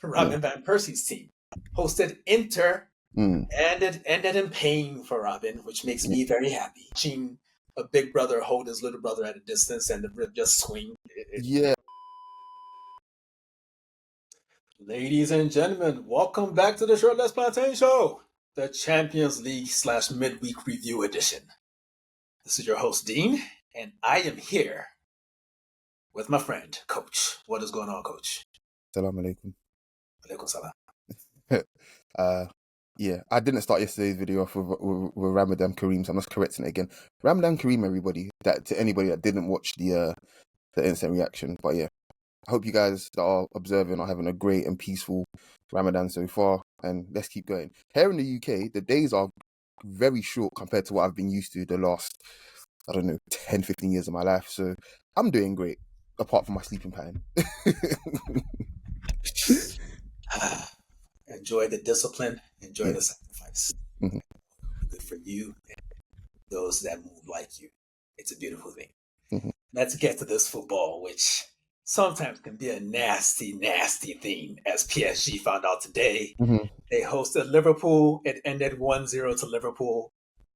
Robin Van Persie's team hosted Inter, ended in pain for Robin, which makes me very happy. Watching a big brother hold his little brother at a distance and the rib just swing. Yeah. Ladies and gentlemen, welcome back to the Shirtless Plantain Show, the Champions League / midweek review edition. This is your host, Dean, and I am here with my friend, Coach. What is going on, Coach? Salam alaikum. Alaikum salam. Yeah, I didn't start yesterday's video off with Ramadan Kareem, so I'm just correcting it again. Ramadan Kareem, everybody, that to anybody that didn't watch the instant reaction. But yeah, I hope you guys that are observing are having a great and peaceful Ramadan so far, and let's keep going. Here in the UK, the days are very short compared to what I've been used to the last, 10, 15 years of my life. So I'm doing great, apart from my sleeping pattern. Enjoy the discipline, enjoy the sacrifice. Good for you and those that move like you. It's a beautiful thing. Let's get to this football, which sometimes can be a nasty, nasty thing, as PSG found out today. They hosted Liverpool. It ended 1-0 to Liverpool.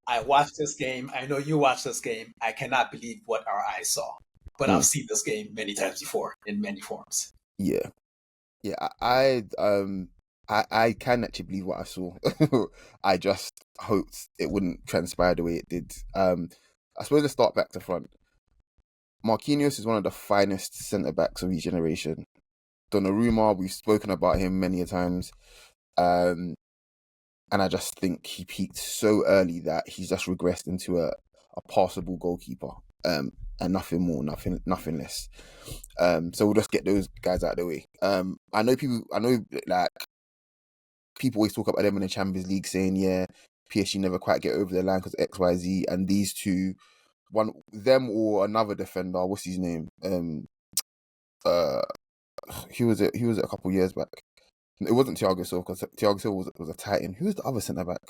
I watched this game. I know you watched this game. I cannot believe what our eyes saw. But I've seen this game many times before in many forms. Yeah. I can actually believe what I saw. I just hoped it wouldn't transpire the way it did. I suppose let's start back to front. Marquinhos is one of the finest centre-backs of each generation. Donnarumma, we've spoken about him many a times. And I just think he peaked so early that he's just regressed into a passable goalkeeper. And nothing more, nothing less. So we'll just get those guys out of the way. I know people always talk about them in the Champions League saying, yeah, PSG never quite get over the line because XYZ, and these two, them or another defender, what's his name? He was it a couple of years back. It wasn't Thiago Silva, because Thiago Silva was a Titan. Who was the other centre-back?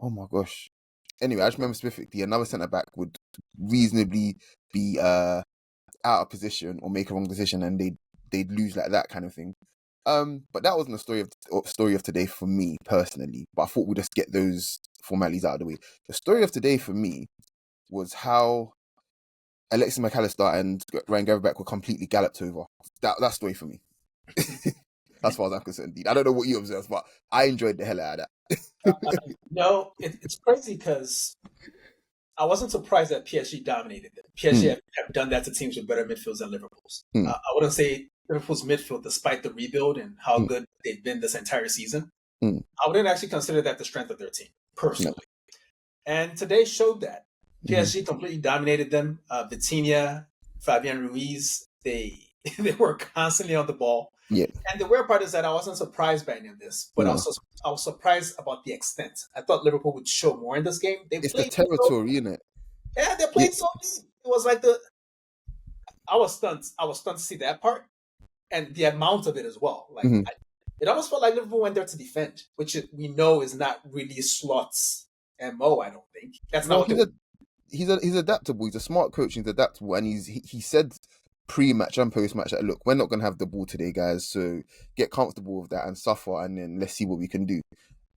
Oh my gosh. Anyway, I just remember specifically another centre-back would reasonably be out of position or make a wrong decision and they'd lose like that kind of thing. But that wasn't the story of today for me personally. But I thought we'd just get those formalities out of the way. The story of today for me was how Alexis McAllister and Ryan Gravenberch were completely galloped over. That story for me. As far as I'm concerned. I don't know what you observed, but I enjoyed the hell out of that. No, it's crazy because I wasn't surprised that PSG dominated them. PSG have done that to teams with better midfields than Liverpool's. I wouldn't say Liverpool's midfield, despite the rebuild and how good they've been this entire season, I wouldn't actually consider that the strength of their team, personally. No. And today showed that. PSG completely dominated them. Vitinha, Fabian Ruiz, they were constantly on the ball. Yeah. And the weird part is that I wasn't surprised by any of this, but I was surprised about the extent. I thought Liverpool would show more in this game. It's the territory, isn't it? Yeah, they played so deep. It was like I was stunned. I was stunned to see that part and the amount of it as well. Like it almost felt like Liverpool went there to defend, which we know is not really Slot's MO. I don't think that's not what he's adaptable. He's a smart coach. He's adaptable, and he said pre-match and post-match that, look, we're not going to have the ball today, guys, so get comfortable with that and suffer, and then let's see what we can do.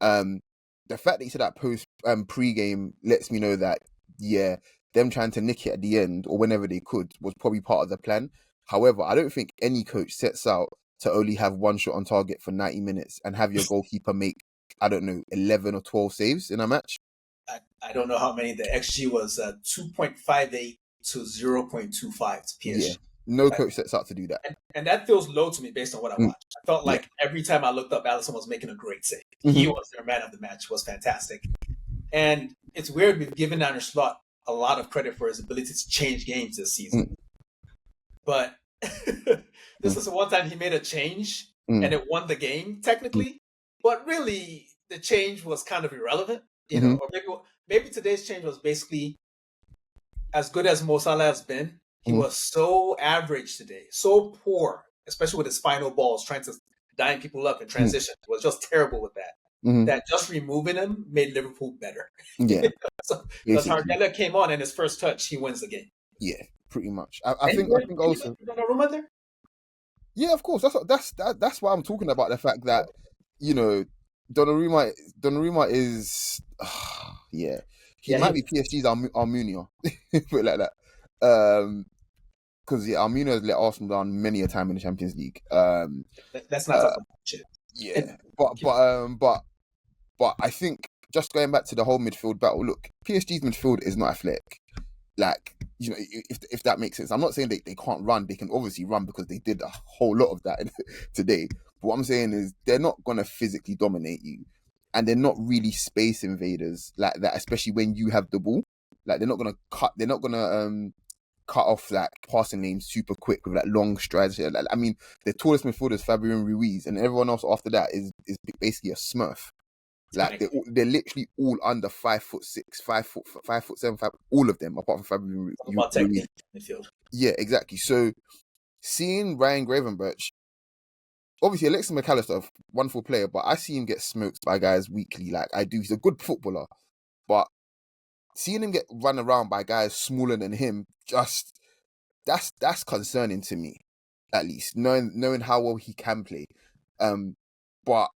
The fact that he said that pre-game lets me know that, yeah, them trying to nick it at the end or whenever they could was probably part of the plan. However, I don't think any coach sets out to only have one shot on target for 90 minutes and have your goalkeeper make, 11 or 12 saves in a match. I don't know how many. The XG was 2.58 to 0.25 to PSG. Yeah. No coach sets out to do that. And that feels low to me based on what I watched. I felt like every time I looked up, Alisson was making a great save. He was their man of the match, was fantastic. And it's weird, we've given Arne Slot a lot of credit for his ability to change games this season. But this is the one time he made a change and it won the game, technically. But really, the change was kind of irrelevant. You know, or maybe today's change was basically as good as Mo Salah has been. He was so average today, so poor, especially with his final balls, trying to dime people up in transition. Was just terrible with that. That just removing him made Liverpool better. Yeah. So Targella came on, and his first touch, he wins the game. Yeah, pretty much. I think also. Donnarumma there? Yeah, of course. That's why I'm talking about the fact that, you know, Donnarumma is yeah. He Yeah, might be PSG's Almunia, put it like that. Because Almunia has let Arsenal down many a time in the Champions League. let's not talk about shit. Yeah, And but I think just going back to the whole midfield battle. Look, PSG's midfield is not athletic. Like, you know, if that makes sense. I'm not saying they can't run. They can obviously run because they did a whole lot of that today. But what I'm saying is they're not gonna physically dominate you, and they're not really space invaders like that. Especially when you have the ball, like they're not gonna cut. They're not gonna cut off like passing lanes super quick with like long strides. Like, I mean, the tallest midfielder is Fabian Ruiz, and everyone else after that is basically a Smurf. Like they're literally all under 5'6", 5'7", all of them apart from Fabian about Ruiz. technique in midfield. Yeah, exactly. So seeing Ryan Gravenberch, obviously Alexis McAllister, wonderful player, but I see him get smoked by guys weekly. Like I do, he's a good footballer, but seeing him get run around by guys smaller than him, just that's concerning to me. At least knowing how well he can play, but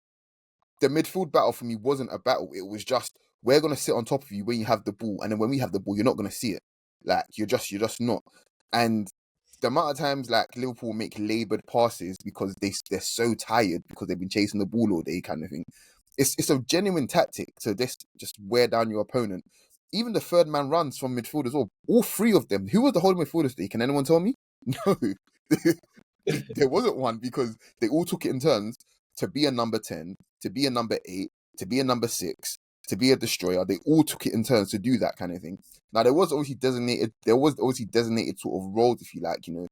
the midfield battle for me wasn't a battle. It was just we're gonna sit on top of you when you have the ball, and then when we have the ball, you're not gonna see it. Like you're just not. And the amount of times like Liverpool make laboured passes because they're so tired because they've been chasing the ball all day, kind of thing. It's a genuine tactic to just wear down your opponent. Even the third man runs from midfield as well. All three of them. Who was the holding midfielder today? Can anyone tell me? No. There wasn't one because they all took it in turns to be a number 10, to be a number 8, to be a number 6, to be a destroyer. They all took it in turns to do that kind of thing. Now there was obviously designated sort of roles, if you like, you know.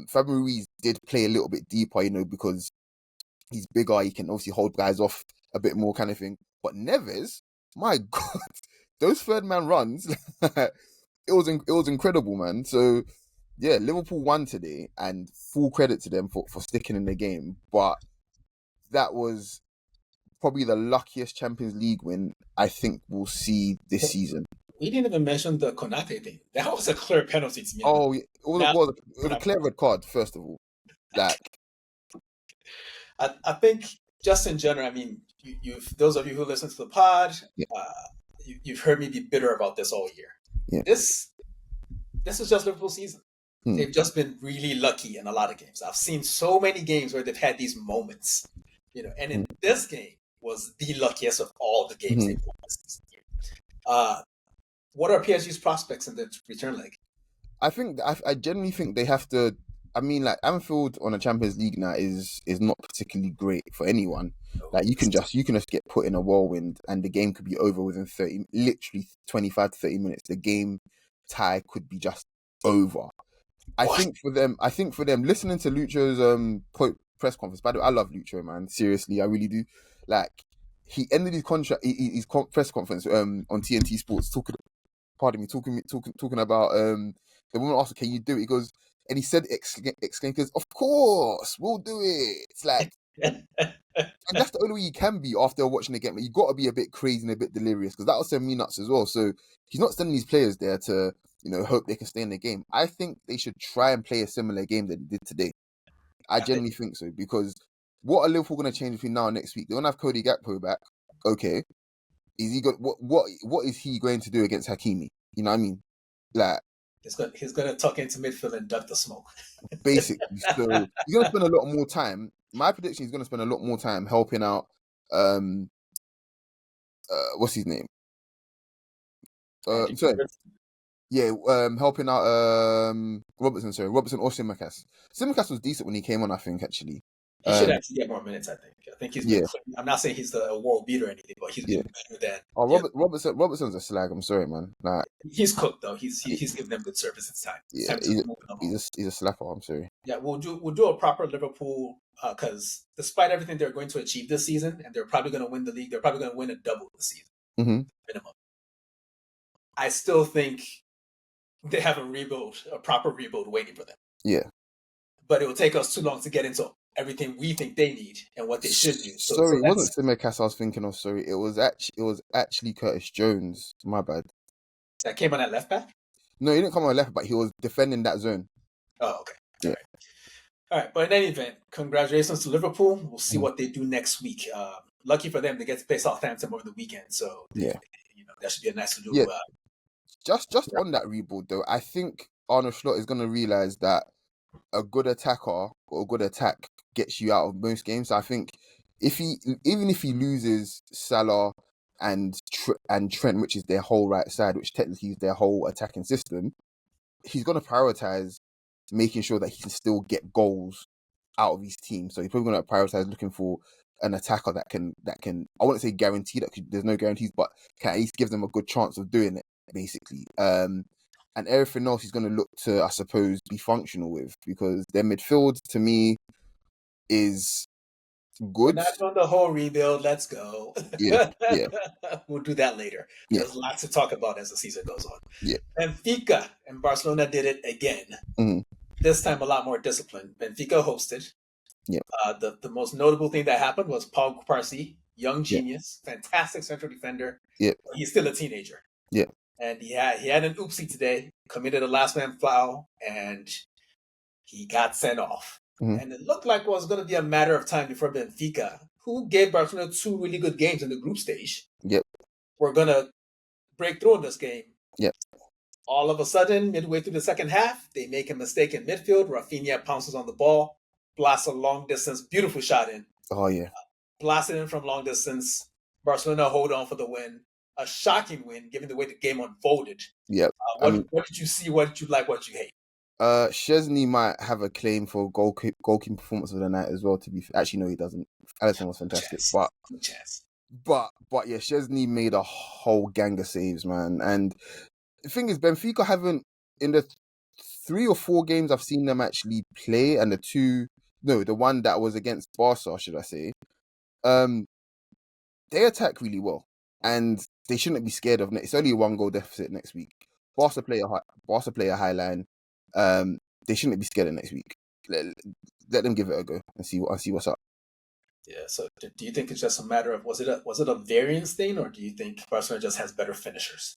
Fabian Ruiz did play a little bit deeper, you know, because he's bigger, he can obviously hold guys off a bit more kind of thing. But Neves, my God, those third man runs, it was incredible, man. So yeah, Liverpool won today, and full credit to them for sticking in the game. But that was probably the luckiest Champions League win I think we'll see this season. We didn't even mention the Konate thing. That was a clear penalty to me. Oh, it was a clear red card, first of all. Like, I think just in general, I mean, you've those of you who listen to the pod, yeah, you've heard me be bitter about this all year. yeah. This is just Liverpool's season. Hmm. They've just been really lucky in a lot of games. I've seen so many games where they've had these moments, you know, and in this game was the luckiest of all the games they've won this season. What are PSG's prospects in the return leg? I genuinely think they have to. I mean, like Anfield on a Champions League night is not particularly great for anyone. Like you can just get put in a whirlwind and the game could be over within 25 to 30 minutes. The game tie could be just over. I think for them, listening to Lucho's press conference. By the way, I love Lucho, man. Seriously, I really do. Like he ended his press conference on TNT Sports talking about the woman asked, "Can you do it?" He goes, and he said, exclaim, because of course we'll do it. It's like, and that's the only way you can be after watching the game. Like, you got to be a bit crazy and a bit delirious because that will send me nuts as well. So he's not sending these players there to, you know, hope they can stay in the game. I think they should try and play a similar game that they did today. I genuinely think so, because what are Liverpool going to change between now and next week? They're going to have Cody Gakpo back. Okay, is he got what is he going to do against Hakimi? You know what I mean? Like, he's gonna tuck into midfield and duck the smoke. Basically, so he's gonna spend a lot more time. My prediction, he's gonna spend a lot more time helping out. What's his name? Sorry. Yeah, helping out Robertson. Sorry, Robertson or Simicast. Simicast was decent when he came on, I think, actually. He should actually get more minutes, I think he's been I'm not saying he's the world beater or anything, but he's been better than Robertson's a slag. I'm sorry, man. Like, he's cooked though. He's giving them good service. It's time. It's time to move them on. He's a slapper, I'm sorry. Yeah, we'll do a proper Liverpool because despite everything they're going to achieve this season, and they're probably going to win the league, they're probably going to win a double this season, minimum. I still think they have a proper rebuild waiting for them. Yeah. But it will take us too long to get into everything we think they need and what they should do. Sorry, it wasn't Simicast I was thinking of. Sorry, it was actually Curtis Jones. My bad. That came on at left back? No, he didn't come on left, but he was defending that zone. Oh, okay. Yeah. All right, but in any event, congratulations to Liverpool. We'll see what they do next week. Lucky for them, they get to play Southampton over the weekend, so that should be a nice little. Just on that rebuild though, I think Arne Slot is going to realize that a good attacker or a good attack gets you out of most games. I think even if he loses Salah and Trent, which is their whole right side, which technically is their whole attacking system, he's going to prioritize making sure that he can still get goals out of his team. So he's probably going to prioritize looking for an attacker that can I wouldn't say guarantee that, there's no guarantees, but can at least give them a good chance of doing it, basically. And everything else he's going to look to, I suppose, be functional with, because their midfield to me is good. We're not doing the whole rebuild. Let's go. Yeah. We'll do that later. There's lots to talk about as the season goes on. Yeah. Benfica and Barcelona did it again. Mm-hmm. This time a lot more disciplined. Benfica hosted. Yeah. The most notable thing that happened was Paul Parsi, young genius, fantastic central defender. Yeah. He's still a teenager. Yeah. And he had an oopsie today, committed a last man foul, and he got sent off. Mm-hmm. And it looked like it was going to be a matter of time before Benfica, who gave Barcelona 2 really good games in the group stage, were going to break through in this game. Yep. All of a sudden, midway through the second half, they make a mistake in midfield. Rafinha pounces on the ball, blasts a long distance, beautiful shot in. Oh, yeah. Blasted in from long distance. Barcelona hold on for the win. A shocking win, given the way the game unfolded. Yep. What did you see? What did you like? What did you hate? Szczesny might have a claim for goalkeeping performance of the night as well. To be actually, no, he doesn't. Alisson was fantastic, but yeah, Szczesny made a whole gang of saves, man. And the thing is, Benfica haven't, in the 3 or 4 games I've seen them actually play, and the one that was against Barca, should I say, they attack really well, and they shouldn't be scared of it. It's only a 1-goal deficit next week. Barca play a high line. They shouldn't be scared of next week. Let them give it a go and see what's up. Yeah. So, do you think it's just a matter of was it a variance thing, or do you think Barcelona just has better finishers?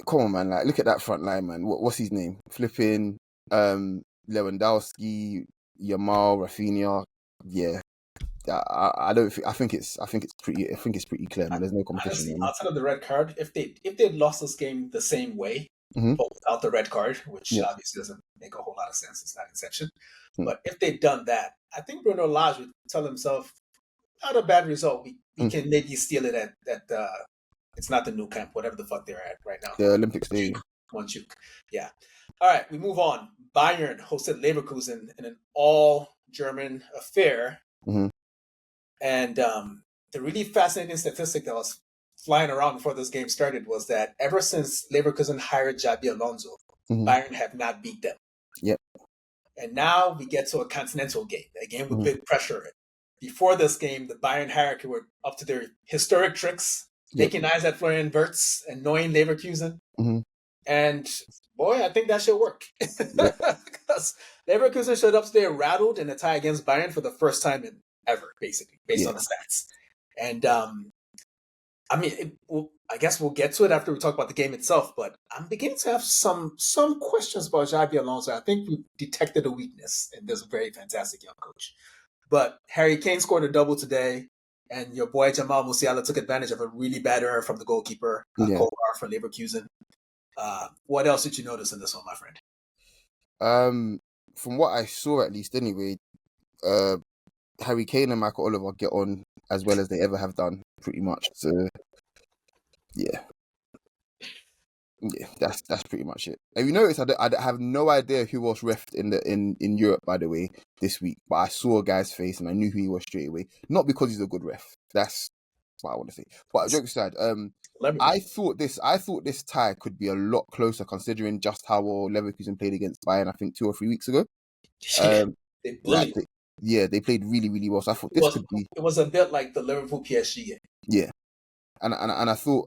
Come on, man! Like, look at that front line, man. What's his name? Flipping Lewandowski, Yamal, Rafinha. Yeah. I think it's pretty clear, man. There's no competition. Honestly, outside of the red card, if they'd lost this game the same way, but without the red card, which obviously doesn't make a whole lot of sense, it's not Inception. But if they'd done that, I think Bruno Lage would tell himself, not a bad result. We can maybe steal it at it's not the Nou Camp, whatever the fuck they're at right now. The Olympic Stadium. Montjuic. Yeah. All right, we move on. Bayern hosted Leverkusen in an all-German affair. Mm-hmm. And the really fascinating statistic that was flying around before this game started was that ever since Leverkusen hired Xabi Alonso, Bayern have not beat them. Yep. And now we get to a continental game, a game with big pressure. Before this game, the Bayern hierarchy were up to their historic tricks, making eyes at Florian Wirtz, annoying Leverkusen. Mm-hmm. And boy, I think that should work. Because Leverkusen showed up today rattled in a tie against Bayern for the first time in ever, basically, based on the stats. And I guess we'll get to it after we talk about the game itself, but I'm beginning to have some questions about Xabi Alonso. I think we detected a weakness in this very fantastic young coach. But Harry Kane scored a double today, and your boy Jamal Musiala took advantage of a really bad error from the goalkeeper, Kovar for Leverkusen. What else did you notice in this one, my friend? From what I saw, at least anyway, Harry Kane and Michael Oliver get on as well as they ever have done, pretty much. So, yeah, that's pretty much it. Have you noticed? I have no idea who was refed in Europe, by the way, this week. But I saw a guy's face and I knew who he was straight away. Not because he's a good ref. That's what I want to say. But joke aside, I thought this tie could be a lot closer, considering just how well Leverkusen played against Bayern. I think 2 or 3 weeks ago. They bullied. They played really, really well. So I thought this could be. It was a bit like the Liverpool PSG game. Yeah, and I thought,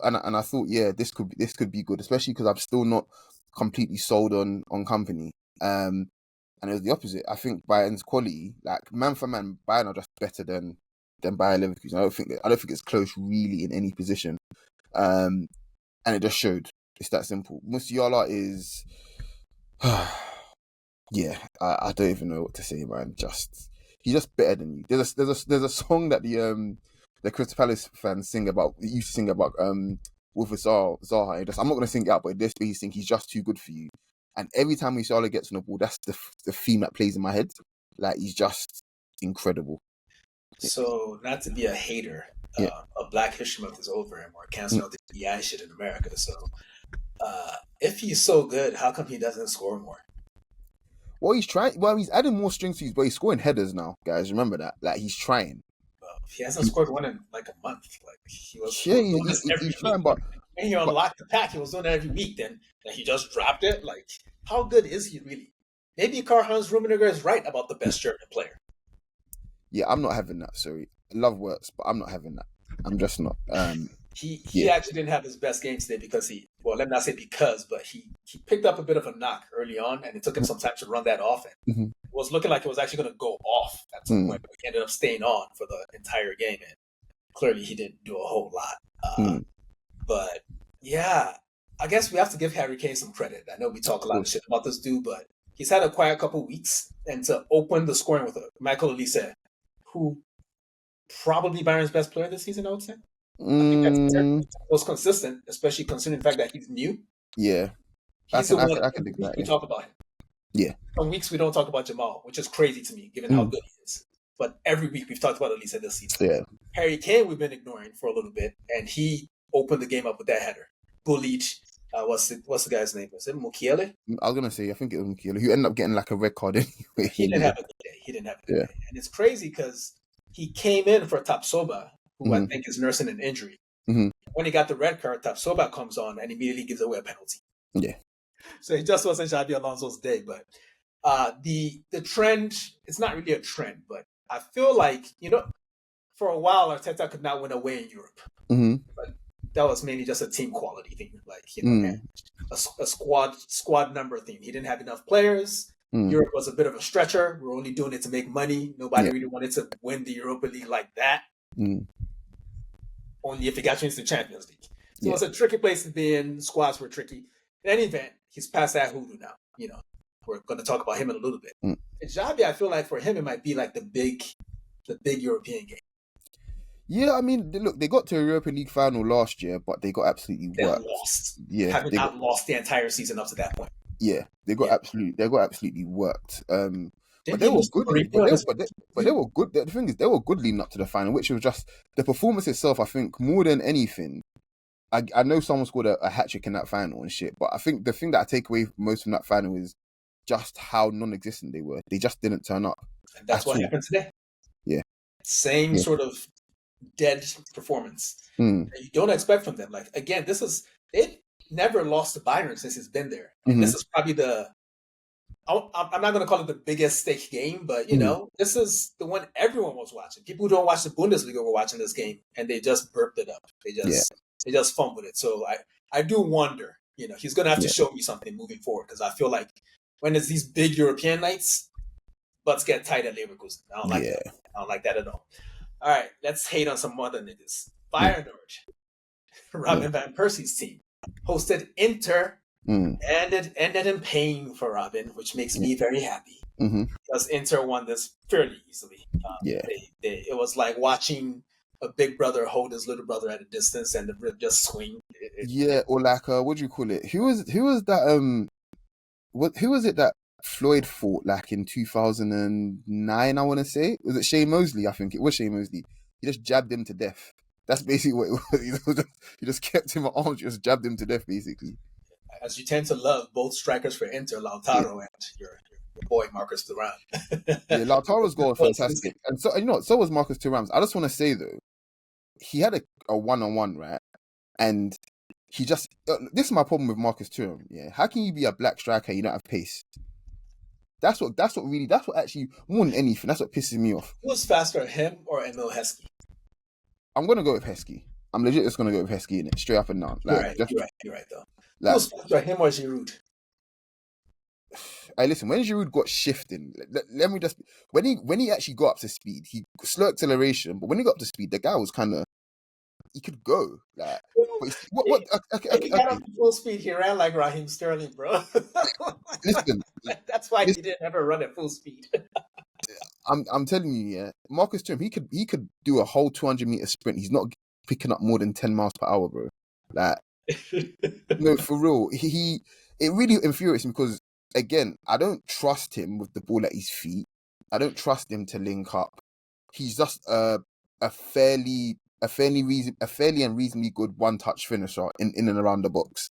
yeah, this could be good, especially because I'm still not completely sold on Company. And it was the opposite. I think Bayern's quality, like man for man, Bayern are just better than Bayern Leverkusen. I don't think it's close really in any position. And it just showed. It's that simple. Musiala is. Yeah, I don't even know what to say, man. He's just better than you. There's a song that the Crystal Palace fans sing about. Used to sing about with Zaha. I'm not gonna sing it out, but this he think he's just too good for you. And every time Musiala gets on the ball, that's the theme that plays in my head. Like he's just incredible. So, not to be a hater, Yeah. a Black History Month is over and we're canceling out the DI shit in America. So, if he's so good, how come he doesn't score more? Well, he's trying. Well, he's adding more strings to his, but he's scoring headers now, guys. Remember that. Like he's trying. He hasn't scored one in like a month. Like he was he's trying, but when he unlocked the pack, he was doing that every week. Then he just dropped it. Like, how good is he really? Maybe Karl-Heinz Rummenigge is right about the best German player. Yeah, I'm not having that. Sorry, love works, but I'm not having that. I'm just not. He actually didn't have his best game today because let me not say because, but he picked up a bit of a knock early on, and it took him some time to run that off. And it was looking like it was actually going to go off at some point, but he ended up staying on for the entire game. And clearly, he didn't do a whole lot. But yeah, I guess we have to give Harry Kane some credit. I know we talk a lot of shit about this dude, but he's had a quiet couple weeks, and to open the scoring with Michael Olise, who probably Bayern's best player this season, I would say. I think that's most consistent, especially considering the fact that he's new. Yeah. He's the one I can we talk about him. Yeah. Some weeks we don't talk about Jamal, which is crazy to me, given how good he is. But every week we've talked about Olise this season. Yeah. Harry Kane we've been ignoring for a little bit, and he opened the game up with that header. Bullied. What's the guy's name? Was it Mukiele? I was gonna say, I think it was Mukiele, who ended up getting like a red card anyway. He didn't have a good day. And it's crazy because he came in for Tapsoba, who I think is nursing an injury. When he got the red card, Tapsoba comes on and immediately gives away a penalty. Yeah. So it just wasn't Xabi Alonso's day. But the trend, it's not really a trend, but I feel like, for a while Arteta could not win away in Europe. But that was mainly just a team quality thing, like a squad number thing. He didn't have enough players. Europe was a bit of a stretcher. We were only doing it to make money. Nobody really wanted to win the Europa League like that. Only if it got you into the Champions League. So it was a tricky place to be in. Squads were tricky. In any event, he's past that hoodoo now. We're going to talk about him in a little bit. And Xabi, I feel like for him, it might be like the big European game. Yeah, I mean, look, they got to a Europa League final last year, but they got absolutely worked. Lost. Yeah, having not lost the entire season up to that point. Yeah, they got absolutely worked. But they were good. But they were good. The thing is, they were good leading up to the final, which was just the performance itself. I think more than anything, I know someone scored a hat trick in that final and shit, but I think the thing that I take away most from that final is just how non-existent they were. They just didn't turn up. And that's what happened today. Yeah. Same sort of dead performance that you don't expect from them. Like, again, they've never lost to Bayern since he's been there. This is probably I'm not going to call it the biggest stake game, but this is the one everyone was watching. People who don't watch the Bundesliga were watching this game, and they just burped it up. They just fumbled it. So I do wonder, he's going to have to show me something moving forward, because I feel like when it's these big European nights, butts get tight at Leverkusen. I don't like that. I don't like that at all. All right, let's hate on some other niggas. Bayern Robin Van Persie's team hosted Inter, and it ended in pain for Robin, which makes me very happy, because Inter won this fairly easily. It was like watching a big brother hold his little brother at a distance and the rib just swing. Or like what do you call it? Who was that? Who was it that Floyd fought like in 2009? I want to say, was it Shea Mosley? I think it was Shea Mosley. He just jabbed him to death. That's basically what it was. He just kept him at arms, just jabbed him to death, basically. As you tend to love both strikers for Inter, Lautaro and your boy Marcus Thuram. Lautaro's goal was fantastic, and so was Marcus Thuram's. I just want to say though, he had a one-on-one, right? And he just this is my problem with Marcus Thuram. Yeah, how can you be a black striker and you don't have pace? That's what actually, more than anything, that's what pisses me off. Who was faster, him or Emil Heskey? I'm gonna go with Heskey. I'm legit just gonna go with Heskey in it, straight up and down. Like, you're right though. Who was faster, him or Giroud? Hey, listen, when Giroud got shifting, let me just when he actually got up to speed, he slow acceleration, but when he got up to speed, the guy was kind of he could go. Like, but what? If he got up to full speed, he ran like Raheem Sterling, bro. Listen, That's why he didn't ever run at full speed. I'm telling you, yeah, Marcus Thuram, he could do a whole 200-meter sprint. He's not picking up more than 10 miles per hour, bro. Like, no, for real. It really infuriates me because, again, I don't trust him with the ball at his feet. I don't trust him to link up. He's just a fairly and reasonably good one-touch finisher in and around the box.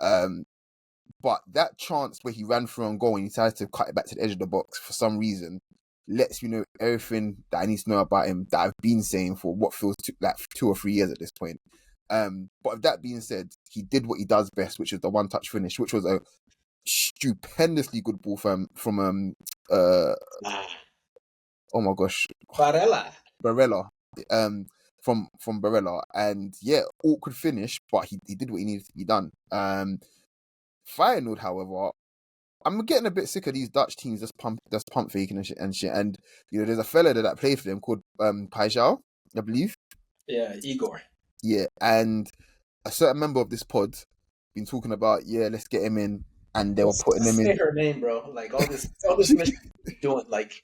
But that chance where he ran through on goal and he decided to cut it back to the edge of the box for some reason lets me know everything that I need to know about him that I've been saying for what feels like 2 or 3 years at this point. But with that being said, he did what he does best, which is the one-touch finish, which was a stupendously good ball from oh my gosh, Barella. From Barella, and yeah, awkward finish, but he did what he needed to be done. Feyenoord, however, I'm getting a bit sick of these Dutch teams just pump faking and shit. And you know, there's a fella that played for them called Pajal, I believe. Yeah, Igor. Yeah, and a certain member of this pod been talking about, yeah, let's get him in, and they were putting him in. Say her name, bro. Like all this doing, like,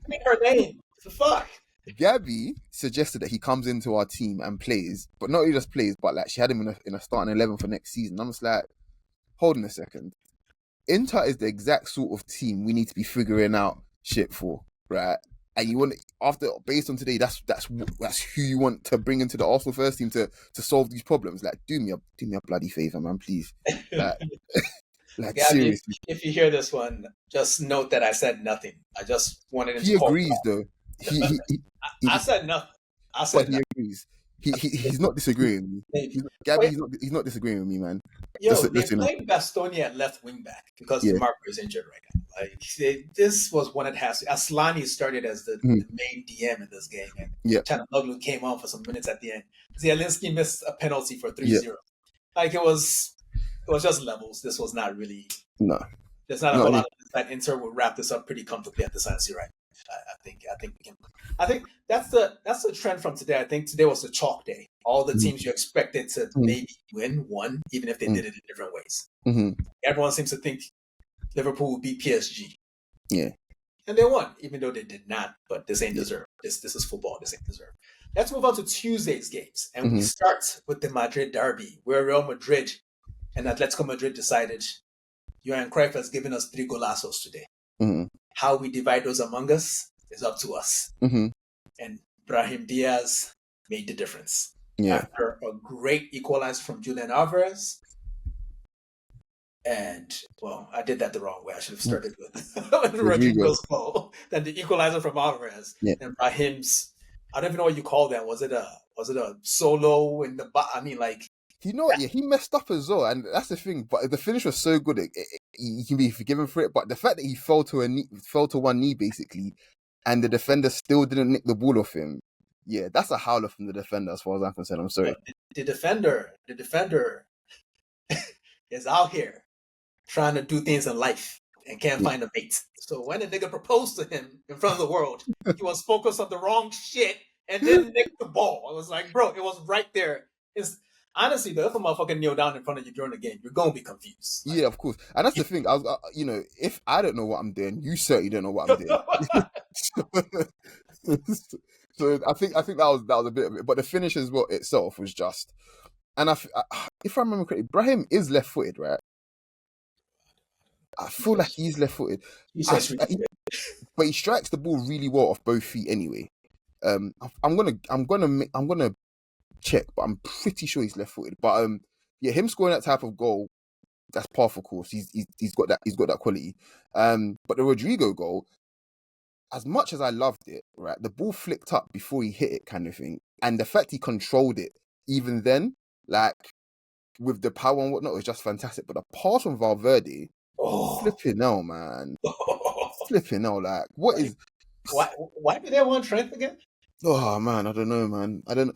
make her name. The fuck. Gabby suggested that he comes into our team and plays, but not only just plays, but like she had him in a starting 11 for next season. I'm just like, hold on a second. Inter is the exact sort of team we need to be figuring out shit for, right? And you want based on today, that's who you want to bring into the Arsenal first team to solve these problems. Like, do me a bloody favor, man, please. Like Gabby, seriously. if you hear this one, just note that I said nothing. I just wanted him to. He agrees, though. I said nothing. I said he agrees. He's not disagreeing with me. Gabby, he's not disagreeing with me, man. Yo, they're playing Bastogne at left wing back because DeMarco is injured right now. Like this was one it has. Aslani started as the main DM in this game, and Chanaloglu came on for some minutes at the end. Zielinski missed a penalty for 3-0. Like it was just levels. This was not really. No, there's not a whole lot of that. Inter will wrap this up pretty comfortably at the San Siro, right? I think that's the trend from today. I think today was the chalk day. All the teams you expected to maybe won, even if they did it in different ways. Everyone seems to think Liverpool would beat PSG. Yeah, and they won, even though they did not. But this ain't deserved. This is football. This ain't deserved. Let's move on to Tuesday's games, and we start with the Madrid derby, where Real Madrid and Atletico Madrid decided Johan Cruyff has given us 3 golazos today. How we divide those among us is up to us. And Brahim Diaz made the difference. After a great equalizer from Julian Alvarez. And, well, I did that the wrong way. I should have started with Rodrigo's goal. Then the equalizer from Alvarez. And Brahim's, I don't even know what you call that. Was it a solo in the I mean, like, you know what? Yeah, he messed up as well, and that's the thing. But the finish was so good, he can be forgiven for it. But the fact that he fell to one knee basically, and the defender still didn't nick the ball off him, yeah, that's a howler from the defender as far as I'm concerned. I'm sorry. The defender is out here trying to do things in life and can't find a mate. So when the nigga proposed to him in front of the world, he was focused on the wrong shit and then nicked the ball. I was like, bro, it was right there. Honestly, though, if a motherfucker kneel down in front of you during the game, you're going to be confused. Like, yeah, of course. And that's the thing. I was, if I don't know what I'm doing, you certainly don't know what I'm doing. So I think that was a bit of it. But the finish as well itself was just. And if I remember correctly, Brahim is left-footed, right? I feel like he's left-footed. But he strikes the ball really well off both feet anyway. I'm gonna check, but I'm pretty sure he's left-footed. But yeah, him scoring that type of goal, that's par for course. He's got that quality. But the Rodrigo goal, as much as I loved it, right, the ball flicked up before he hit it, kind of thing, and the fact he controlled it even then, like with the power and whatnot, was just fantastic. But the pass from Valverde, flipping hell, man, flipping hell, like what is? Why do they want Trent again? Oh man, I don't know, man. I don't know.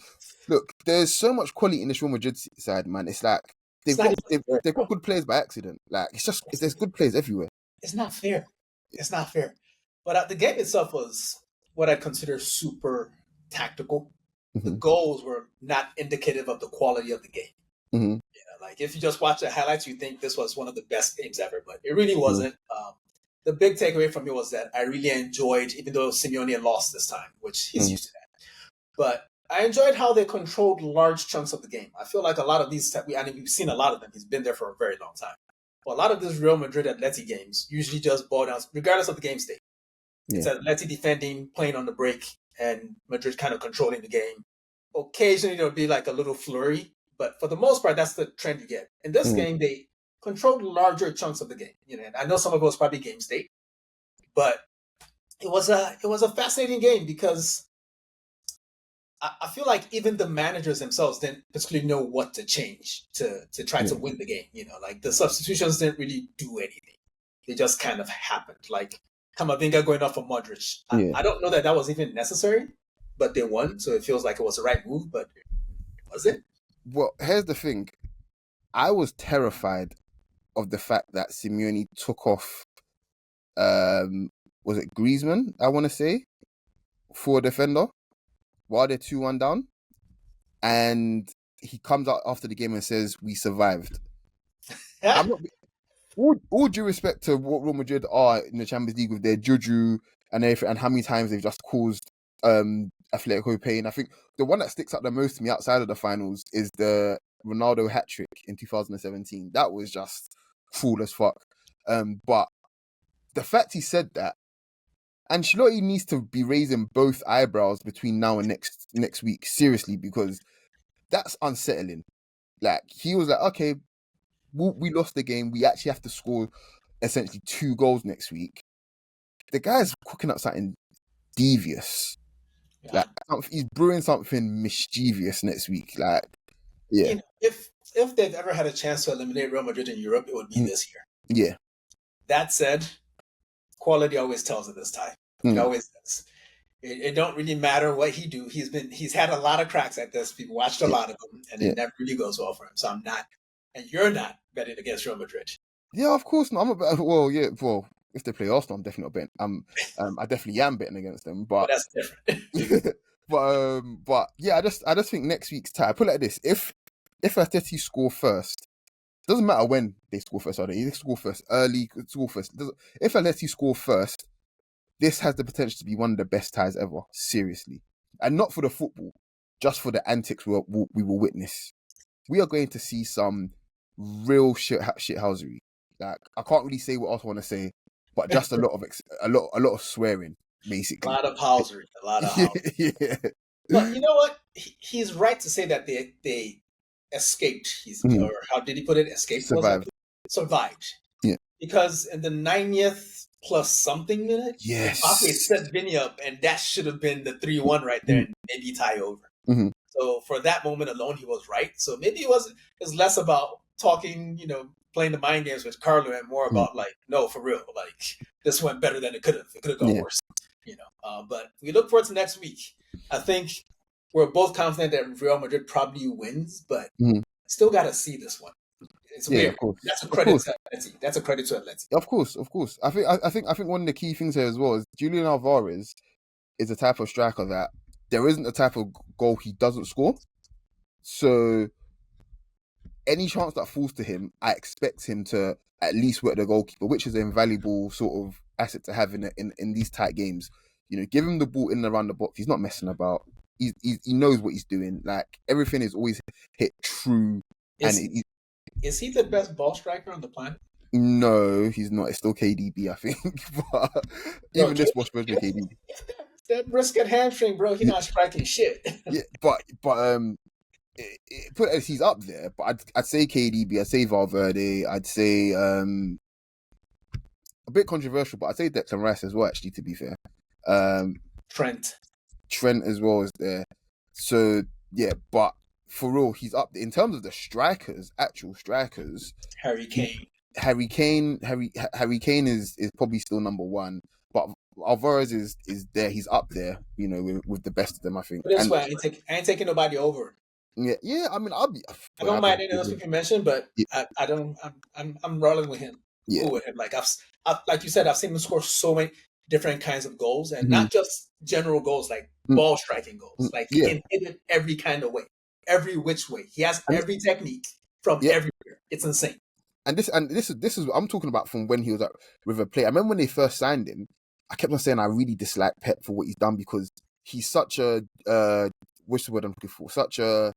Look, there's so much quality in this Real Madrid side, man. It's like they've got good players by accident. Like there's good players everywhere. It's not fair. It's not fair. But the game itself was what I consider super tactical. the goals were not indicative of the quality of the game. Like if you just watch the highlights, you think this was one of the best games ever, but it really wasn't. The big takeaway from me was that I really enjoyed, even though Simeone lost this time, which he's used to that, but I enjoyed how they controlled large chunks of the game. I feel like a lot of these, we've seen a lot of them. He's been there for a very long time. But a lot of these Real Madrid Atleti games usually just boil down, regardless of the game state. It's Atleti defending, playing on the break, and Madrid kind of controlling the game. Occasionally there'll be like a little flurry, but for the most part, that's the trend you get. In this game, they controlled larger chunks of the game. And I know some of it was probably game state, but it was a fascinating game because I feel like even the managers themselves didn't particularly know what to change to try to win the game. Like the substitutions didn't really do anything. They just kind of happened. Like Camavinga going off for Modric. I don't know that was even necessary, but they won, so it feels like it was the right move, but was it? Well, here's the thing. I was terrified of the fact that Simeone took off, was it Griezmann, I want to say, for a defender while they're 2-1 down. And he comes out after the game and says, "We survived." I'm not... All due respect to what Real Madrid are in the Champions League with their juju and everything, and how many times they've just caused Atletico pain. I think the one that sticks out the most to me outside of the finals is the Ronaldo hat-trick in 2017. That was just fool as fuck. But the fact he said that, Ancelotti needs to be raising both eyebrows between now and next week, seriously, because that's unsettling. Like, he was like, okay, we lost the game. We actually have to score essentially 2 goals next week. The guy's cooking up something devious. Like, he's brewing something mischievous next week. Like, yeah. If they've ever had a chance to eliminate Real Madrid in Europe, it would be this year. Yeah. That said, quality always tells it this time. It always does. It don't really matter what he do. He's had a lot of cracks at this. We've watched a lot of them, and it never really goes well for him. So I'm not, and you're not betting against Real Madrid. Yeah, of course not. I'm a bet. Well, yeah. Well, if they play Arsenal, I'm definitely not betting. I definitely am betting against them. But that's different. but yeah, I just think next week's tie. I put it like this: if Atleti score first, doesn't matter when they score first. Or they score first, early, score first. If Atleti score first, this has the potential to be one of the best ties ever. Seriously, and not for the football, just for the antics we will witness. We are going to see some real shithousery. Like, I can't really say what else I want to say, but just a lot of swearing, basically. A lot of housery. Yeah. But you know what? He's right to say that they escaped. Or how did he put it? Escaped. Survived. Yeah. Because in the 90th plus something minute, yes, Mbappe set Vinny up, and that should have been the 3-1 right there, and maybe tie over. So for that moment alone, he was right. So maybe it was less about talking, playing the mind games with Carlo, and more about like, no, for real, like this went better than it could have. It could have gone worse, But we look forward to next week. I think we're both confident that Real Madrid probably wins, but still got to see this one. It's weird. Of course. That's a credit to Atleti. That's a credit to Atleti. Of course. I think one of the key things here as well is Julian Alvarez is a type of striker that there isn't a type of goal he doesn't score. So any chance that falls to him, I expect him to at least work the goalkeeper, which is an invaluable sort of asset to have in these tight games. Give him the ball in and around the box. He's not messing about. He knows what he's doing. Like, everything is always hit true. Is he the best ball striker on the planet? No, he's not. It's still KDB, I think. But even this was supposed to be KDB. That brisket hamstring, bro. He's not striking shit. Yeah, but put as he's up there. But I'd say KDB. I'd say Valverde. I'd say a bit controversial, but I'd say Declan Rice as well. Actually, to be fair, Trent as well is there. So yeah, but for real, he's up there in terms of the strikers, actual strikers. Harry Kane is probably still number one, but Alvarez is there. He's up there, with the best of them, I think. But that's why I ain't taking nobody over. Yeah. I mean, I don't mind any of those people you mentioned, but yeah. I don't. I'm rolling with him. Yeah. Cool with him. Like like you said, I've seen him score so many. different kinds of goals, and not just general goals like ball striking goals. Like he can hit it every kind of way, every which way. He has every technique from everywhere. It's insane. And this is what I'm talking about from when he was at River Plate. I remember when they first signed him, I kept on saying I really dislike Pep for what he's done because he's such a what's the word I'm looking for? Such a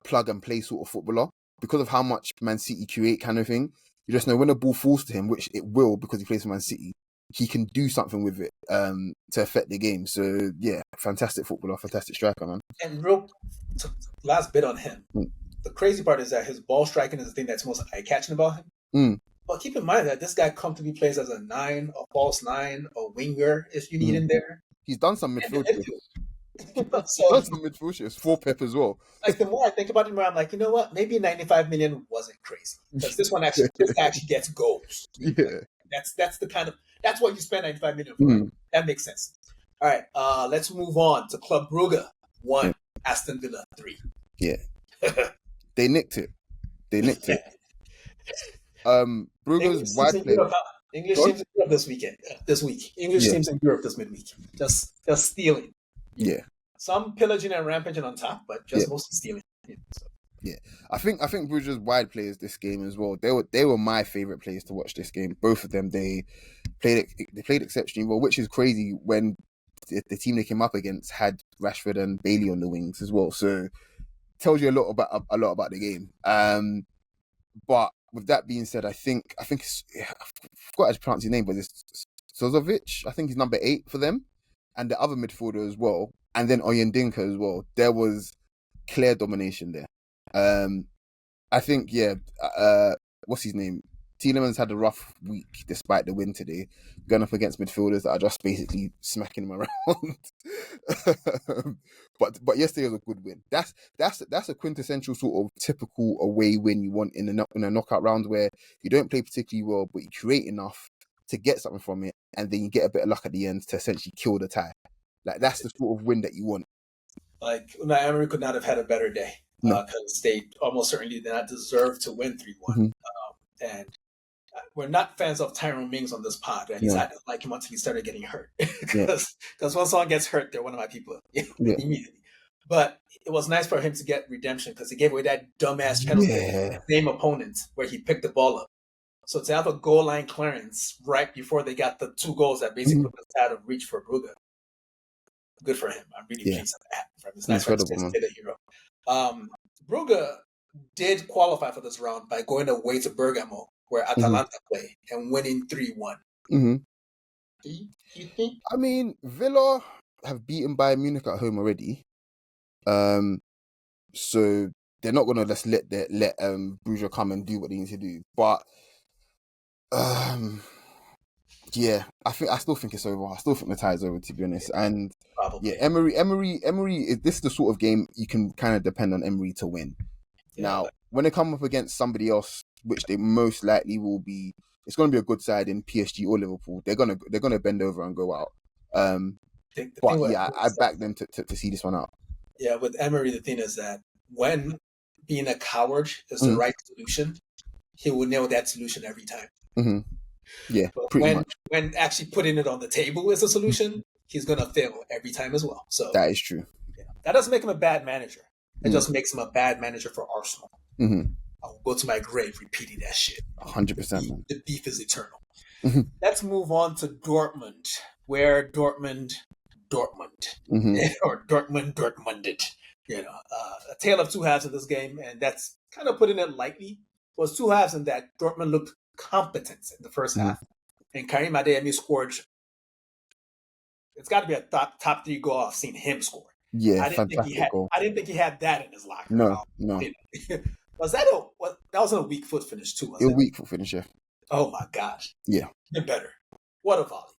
plug and play sort of footballer because of how much Man City create kind of thing. You just know when the ball falls to him, which it will because he plays for Man City, he can do something with it to affect the game. So yeah, fantastic footballer, fantastic striker, man. And real last bit on him. The crazy part is that his ball striking is the thing that's most eye-catching about him. But keep in mind that this guy comfortably plays as a 9, a false 9, a winger if you need him there. He's done some midfield shifts. So, done some midfield shifts for Pep as well. Like the more I think about it, I'm like, you know what? Maybe 95 million wasn't crazy because this guy actually gets goals. Yeah, that's the kind of that's what you spend 95 million for. That makes sense. All right, let's move on to Club Brugge 1, Aston Villa 3. Yeah. They nicked it. Brugge's wide play. English teams in Europe this week. English teams in Europe this midweek. Just stealing. Yeah. Some pillaging and rampaging on top, but just mostly stealing. Yeah. I think Brugge's wide players this game as well. They were my favorite players to watch this game. Both of them, they played exceptionally well, which is crazy when the team they came up against had Rashford and Bailey on the wings as well. So tells you a lot about the game. But with that being said, I think I forgot how to pronounce his name, but it's Sozovic. I think he's number 8 for them, and the other midfielder as well, and then Oyendinka as well. There was clear domination there. I think what's his name? Tielemans had a rough week despite the win today, going up against midfielders that are just basically smacking him around. But yesterday was a good win. That's a quintessential sort of typical away win you want in a knockout round where you don't play particularly well, but you create enough to get something from it, and then you get a bit of luck at the end to essentially kill the tie. Like that's the sort of win that you want. Like Unai Emery could not have had a better day because they almost certainly did not deserve to win 3-1. And we're not fans of Tyrone Mings on this pod, and he's acting like him until he started getting hurt. Because once someone gets hurt, they're one of my people immediately. But it was nice for him to get redemption because he gave away that dumbass penalty to the same opponent where he picked the ball up. So to have a goal line clearance right before they got the 2 goals that basically was out of reach for Brugge. Good for him. I'm really pleased with that. It's nice for him to stay the hero. Brugge did qualify for this round by going away to Bergamo, where Atalanta play, and winning 3-1. Do you think? I mean, Villa have beaten Bayern Munich at home already. So they're not going to just let Bruges come and do what they need to do. But I still think it's over. I still think the tie is over, to be honest. And probably. Emery is this the sort of game you can kind of depend on Emery to win. Now, when they come up against somebody else, which they most likely will be, it's going to be a good side in PSG or Liverpool. They're gonna bend over and go out. I back them to see this one out. Yeah, with Emery, the thing is that when being a coward is the right solution, he will nail that solution every time. Yeah, but pretty much. When actually putting it on the table is a solution, he's gonna fail every time as well. So that is true. That doesn't make him a bad manager. It just makes him a bad manager for Arsenal. I will go to my grave repeating that shit. 100%. The beef is eternal. Let's move on to Dortmund, where Dortmund, or Dortmunded. A tale of 2 halves of this game, and that's kind of putting it lightly. It was 2 halves in that Dortmund looked competent in the first half, and Karim Adeyemi scored. It's got to be a top 3 goal I've seen him score. Yeah, I didn't think he had that in his locker. No. That was a weak foot finish too? A weak foot finish, yeah. Oh my gosh. Yeah. Even better. What a volley.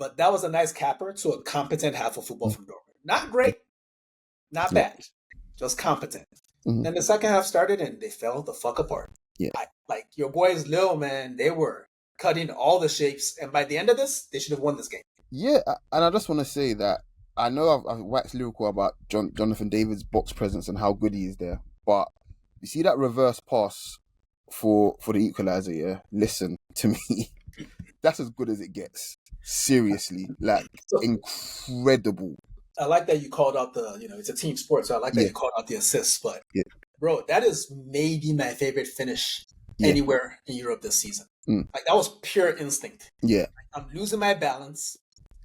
But that was a nice capper to a competent half of football from Dortmund. Not great, not bad, just competent. Then the second half started and they fell the fuck apart. Yeah. Like your boys Lille, man, they were cutting all the shapes, and by the end of this, they should have won this game. Yeah, and I just want to say that I know I've waxed lyrical about Jonathan David's box presence and how good he is there, but you see that reverse pass for the equaliser, yeah? Listen to me. that's as good as it gets. Seriously, like So incredible. I like that you called out it's a team sport, so I like that Yeah. you called out the assists. But Yeah. bro, that is maybe my favorite finish Yeah. anywhere in Europe this season. Mm. Like that was pure instinct. Yeah. I'm losing my balance.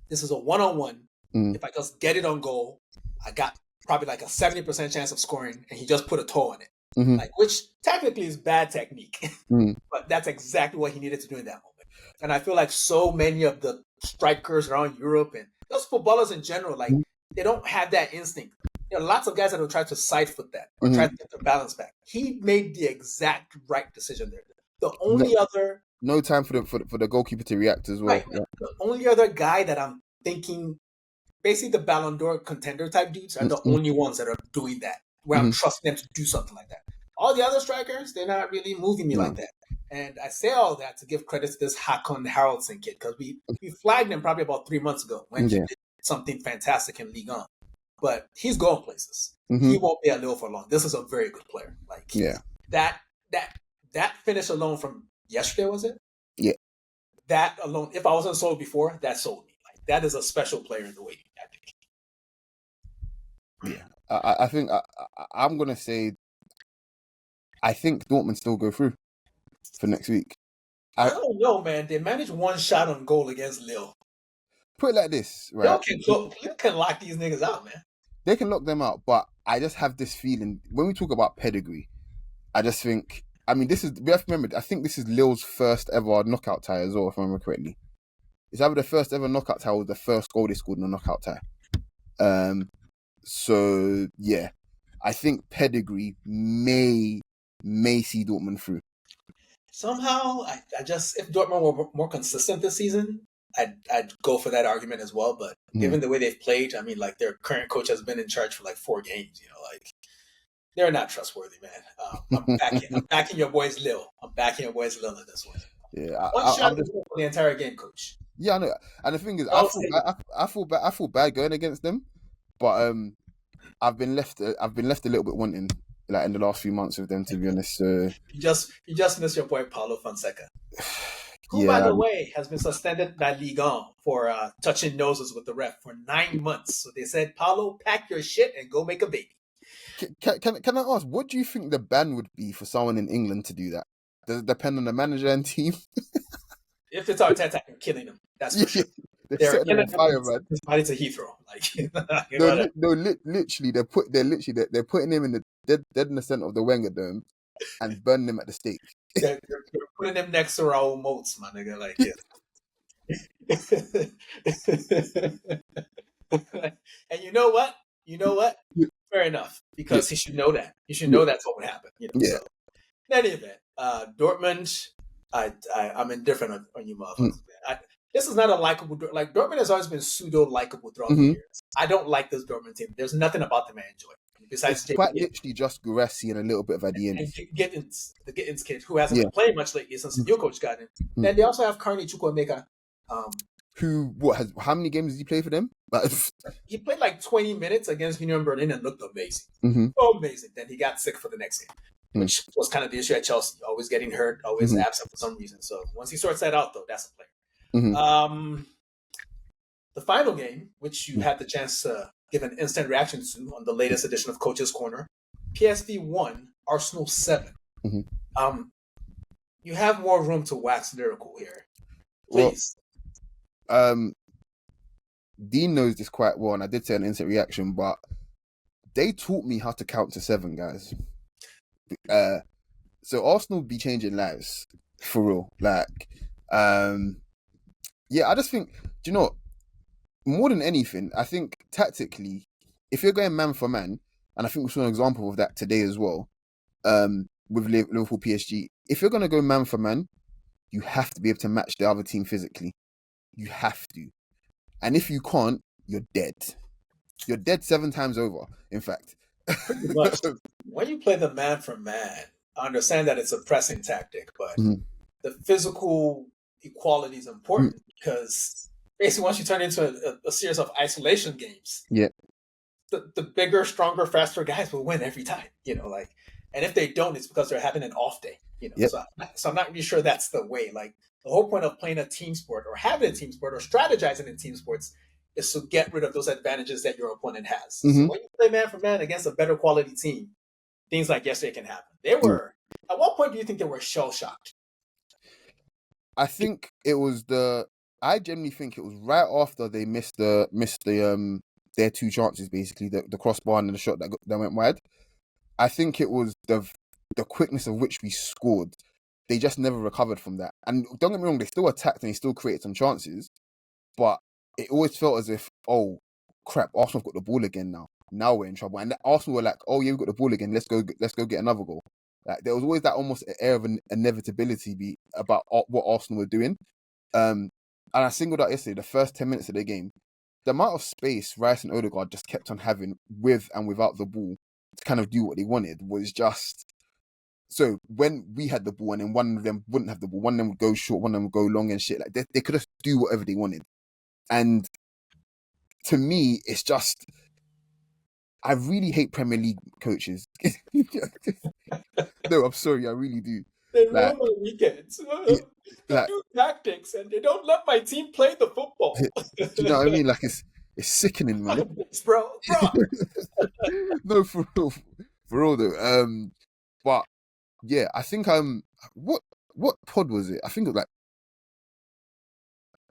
This is a one-on-one. Mm. If I just get it on goal, I got probably like a 70% chance of scoring, and he just put a toe on it. Mhm. Like, which technically is bad technique, Mm. but that's exactly what he needed to do in that moment. And I feel like so many of the strikers around Europe and those footballers in general, like they don't have that instinct. There are lots of guys that will try to side foot that or try to get their balance back. He made the exact right decision there. The only other No time for the goalkeeper to react as well. right, the only other guy that I'm thinking, basically the Ballon d'Or contender type dudes are the only ones that are doing that, where I'm trusting them to do something like that. All the other strikers, they're not really moving me like that. And I say all that to give credit to this Hakon Haraldsson kid, because we flagged him probably about 3 months ago when he did something fantastic in Ligue 1. But he's going places. He won't be at Lille for long. This is a very good player. Like that finish alone from yesterday, was it? Yeah. That alone, if I wasn't sold before, that sold me. Like that is a special player in the way, I think. Yeah. I think I'm gonna say I think Dortmund still go through for next week. I don't know, man. They managed one shot on goal against Lille. Put it like this, right? You can lock these niggas out, man. They can lock them out, but I just have this feeling when we talk about pedigree, I just think, I mean, we have to remember, I think this is Lille's first ever knockout tie as well, if I remember correctly. It's either the first ever knockout tie or the first goal they scored in a knockout tie. So yeah, I think pedigree may see Dortmund through. Somehow, I just, if Dortmund were more consistent this season, I'd go for that argument as well. But given the way they've played, I mean, like their current coach has been in charge for like 4 games. Like they're not trustworthy, man. I'm backing your boys Lille. I'm backing your boys Lille in this one. Yeah, one shot for the entire game, coach. Yeah, I know. And the thing is, I feel bad going against them, but I've been left a little bit wanting, like in the last few months with them, to be honest. So you just missed your boy Paulo Fonseca, who, by the way, has been suspended by Ligue 1 for touching noses with the ref for 9 months. So they said, Paulo, pack your shit and go make a baby. Can I ask, what do you think the ban would be for someone in England to do that? Does it depend on the manager and team? If it's Arteta, you're killing them. That's for sure. They're killing fire, man. His body to Heathrow. Like, literally, they're putting him in the dead in the center of the Wenger Dome and burning him at the stake. They're putting him next to Raul Moats, my nigga. Like, yeah. And you know what? Fair enough, because he should know that. He should know that's what would happen. So, in any event, Dortmund, I'm indifferent on you, motherfuckers. This is not a likable. Like Dortmund has always been pseudo likable throughout the years. I don't like this Dortmund team. There's nothing about them I enjoy. Besides, it's quite literally just Guressi and a little bit of Adeyemi. And the Gittins kid, who hasn't been playing much lately since the new coach got in. Then they also have Carney Chukwuemeka. How many games did he play for them? He played like 20 minutes against Union Berlin and looked amazing. Amazing. Then he got sick for the next game, which was kind of the issue at Chelsea. Always getting hurt, always absent for some reason. So once he sorts that out, though, that's a player. The final game, which you had the chance to give an instant reaction to on the latest edition of Coach's Corner, PSV 1, Arsenal 7. You have more room to wax lyrical here. Please. Well, Dean knows this quite well, and I did say an instant reaction, but they taught me how to count to 7, guys. So Arsenal be changing lives for real. Like, yeah, I just think, do you know what? More than anything, I think tactically, if you're going man for man, and I think we saw an example of that today as well, with Liverpool PSG, if you're going to go man for man, you have to be able to match the other team physically. You have to. And if you can't, you're dead. You're dead 7 times over, in fact. Pretty much. When you play the man for man, I understand that it's a pressing tactic, but the physical equality is important because basically once you turn into a series of isolation games, the bigger, stronger, faster guys will win every time. And if they don't, it's because they're having an off day. So I'm not really sure that's the way. Like, The whole point of playing a team sport or having a team sport or strategizing in team sports is to get rid of those advantages that your opponent has. So when you play man for man against a better quality team, things like yesterday can happen. They were, at what point do you think they were shell-shocked? I think it was I generally think it was right after they missed their two chances, basically the crossbar and the shot that went wide. I think it was the quickness of which we scored. They just never recovered from that. And don't get me wrong, they still attacked and they still created some chances, but it always felt as if, oh crap, Arsenal have got the ball again now. Now we're in trouble. And Arsenal were like, oh yeah, we've got the ball again. Let's go get another goal. Like there was always that almost air of an inevitability about what Arsenal were doing. And I singled out yesterday, the first 10 minutes of the game, the amount of space Rice and Odegaard just kept on having with and without the ball to kind of do what they wanted was just... So when we had the ball and then one of them wouldn't have the ball, one of them would go short, one of them would go long and shit. Like they could just do whatever they wanted. And to me, it's just... I really hate Premier League coaches. No, I'm sorry, I really do. They ruin my weekends. They do tactics and they don't let my team play the football. Do you know what I mean? Like it's sickening, man. Bro. No, for real though. But yeah, I think what pod was it? I think it was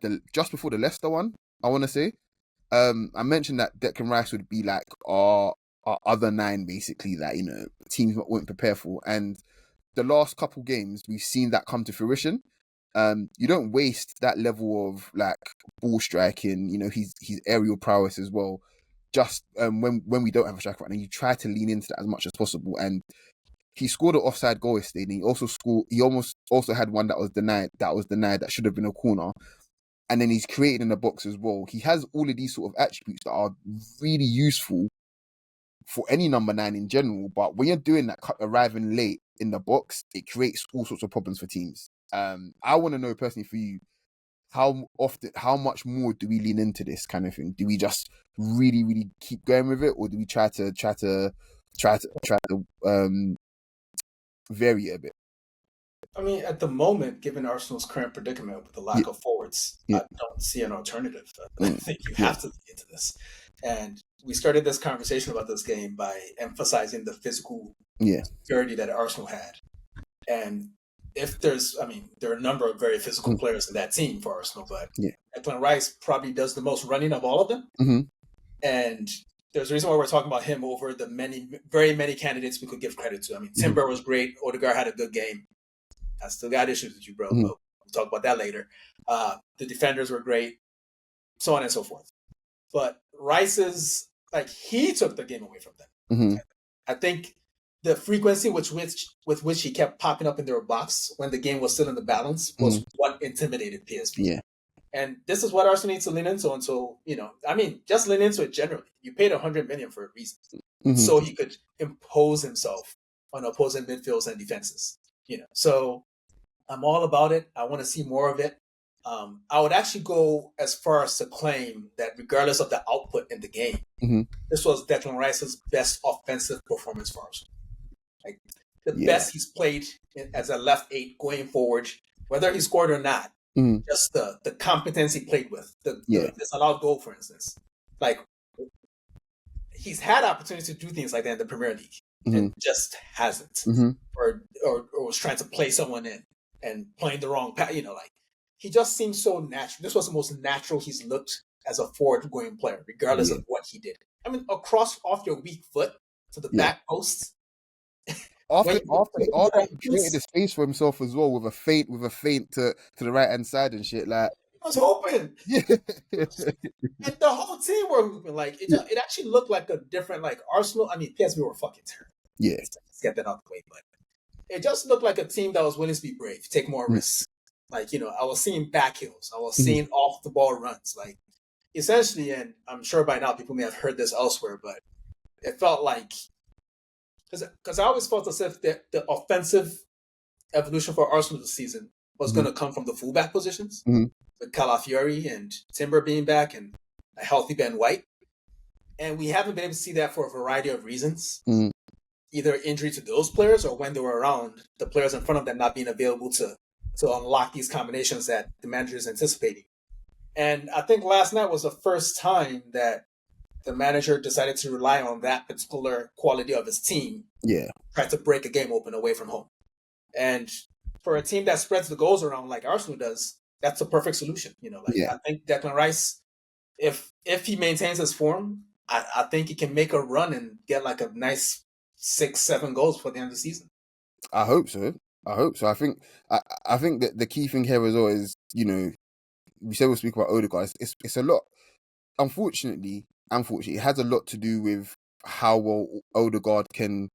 like just before the Leicester one, I want to say. I mentioned that Declan Rice would be like our other nine, basically, that, you know, teams wouldn't prepare for. And the last couple games, we've seen that come to fruition. You don't waste that level of like ball striking, you know, his aerial prowess as well. Just when we don't have a striker right now, you try to lean into that as much as possible. And he scored an offside goal yesterday. And he almost also had one that was denied. That should have been a corner. And then he's created in the box as well. He has all of these sort of attributes that are really useful for any number 9 in general. But when you're doing that, arriving late in the box, it creates all sorts of problems for teams. I want to know personally for you, how much more do we lean into this kind of thing? Do we just really, really keep going with it, or do we try to vary it a bit? I mean, at the moment, given Arsenal's current predicament with the lack of forwards, I don't see an alternative. I think you have to look into this. And we started this conversation about this game by emphasizing the physical security that Arsenal had. And there are a number of very physical players in that team for Arsenal, but Declan Rice probably does the most running of all of them. Mm-hmm. And there's a reason why we're talking about him over the very many candidates we could give credit to. I mean, Timber was great. Odegaard had a good game. I still got issues with you, bro. But we'll talk about that later. The defenders were great, so on and so forth. But Rice's, he took the game away from them. Mm-hmm. I think the frequency with which he kept popping up in their box when the game was still in the balance was what intimidated PSV. Yeah. And this is what Arsenal needs to lean into until, just lean into it generally. You paid 100 million for a reason. Mm-hmm. So he could impose himself on opposing midfields and defenses. So I'm all about it. I want to see more of it. I would actually go as far as to claim that regardless of the output in the game, this was Declan Rice's best offensive performance for Arsenal. Best he's played as a left 8 going forward, whether he scored or not. Just the competence he played with, the disallowed goal, for instance. He's had opportunities to do things like that in the Premier League and just hasn't, or was trying to play someone in and playing the wrong path. He just seems so natural. This was the most natural he's looked as a forward-going player, regardless of what he did. I mean, a cross off your weak foot to the back post. After he created a space for himself as well with a feint to the right hand side and shit. Like I was hoping, and the whole team were hooping. It actually looked like a different Arsenal. I mean, PSV were fucking terrible. Yeah, let's get that out the way. But it just looked like a team that was willing to be brave, take more risks. I was seeing back heels. I was seeing off the ball runs. Essentially, and I'm sure by now people may have heard this elsewhere, but it felt like. Because I always felt as if the offensive evolution for Arsenal this season was going to come from the fullback positions, with Calafiori and Timber being back and a healthy Ben White. And we haven't been able to see that for a variety of reasons. Either injury to those players or when they were around, the players in front of them not being available to to unlock these combinations that the manager is anticipating. And I think last night was the first time that the manager decided to rely on that particular quality of his team. Yeah. Try to break a game open away from home. And for a team that spreads the goals around like Arsenal does, that's a perfect solution. I think Declan Rice, if he maintains his form, I think he can make a run and get like a nice 6-7 goals for the end of the season. I hope so. I think that the key thing here as well is, we said we'll speak about Odegaard. It's a lot. Unfortunately, it has a lot to do with how well Odegaard can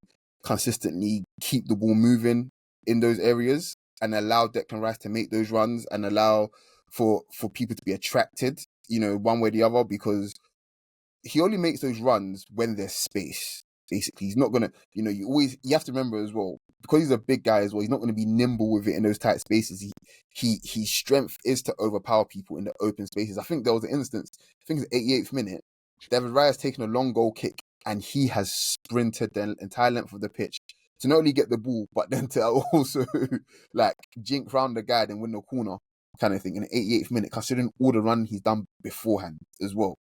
consistently keep the ball moving in those areas and allow Declan Rice to make those runs and allow for people to be attracted, one way or the other, because he only makes those runs when there's space. Basically, he's not gonna, you have to remember as well, because he's a big guy as well, he's not going to be nimble with it in those tight spaces. His strength is to overpower people in the open spaces. I think there was an instance, I think it's the 88th minute, David Raya has taken a long goal kick and he has sprinted the entire length of the pitch to not only get the ball, but then to also like jink round the guy and win the corner kind of thing in the 88th minute, considering all the run he's done beforehand as well.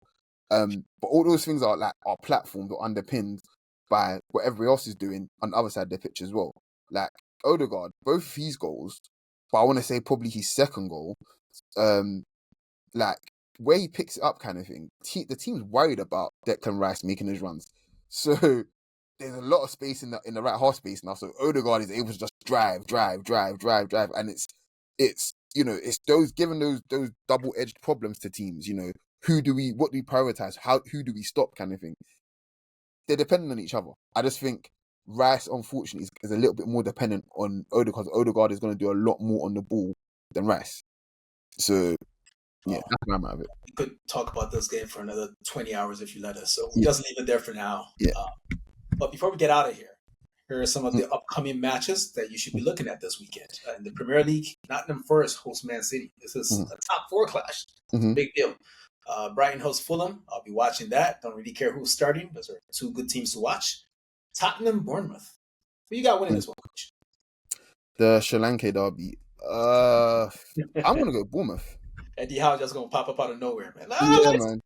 But all those things are platformed or underpinned by what everybody else is doing on the other side of the pitch as well. Like Odegaard, both of his goals, but I want to say probably his second goal, like where he picks it up kind of thing, the team's worried about Declan Rice making those runs. So there's a lot of space in the right half space now. So Odegaard is able to just drive. And it's those giving those double-edged problems to teams, what do we prioritize? Who do we stop kind of thing? They're dependent on each other. I just think Rice, unfortunately, is a little bit more dependent on Odegaard. Odegaard is going to do a lot more on the ball than Rice. So, yeah, that's where I'm out of it. We could talk about this game for another 20 hours if you let us. So we'll just leave it there for now. Yeah. But before we get out of here are some of the upcoming matches that you should be looking at this weekend. In the Premier League, Nottingham Forest hosts Man City. This is a top 4 clash. Big deal. Brighton hosts Fulham. I'll be watching that. Don't really care who's starting. Those are 2 good teams to watch. Tottenham, Bournemouth. Who you got winning this one, Coach? The Sri Lanka derby. I'm going to go Bournemouth. Eddie Howe just going to pop up out of nowhere, man. Man.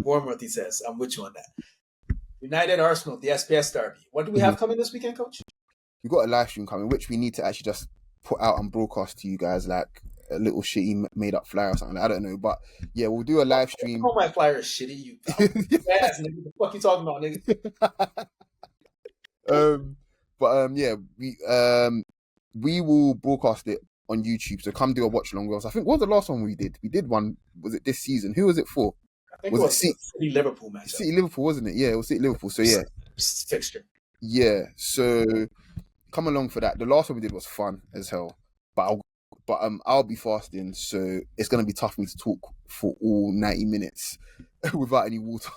Bournemouth, he says. I'm with you on that. United, Arsenal, the SPS derby. What do we have coming this weekend, Coach? We've got a live stream coming, which we need to actually just put out and broadcast to you guys, like a little shitty made up flyer or something. I don't know, but yeah, we'll do a live stream. Call my flyer shitty, you ass nigga. What the fuck you talking about, nigga? We will broadcast it on YouTube. So come do a watch along with us. I think what was the last one we did? We did one. Was it this season? Who was it for? I think it was City Liverpool match. City Liverpool, wasn't it? Yeah, it was City Liverpool. So yeah, fixture. Yeah, so come along for that. The last one we did was fun as hell, but I'll be fasting, so it's gonna be tough for me to talk for all 90 minutes without any water.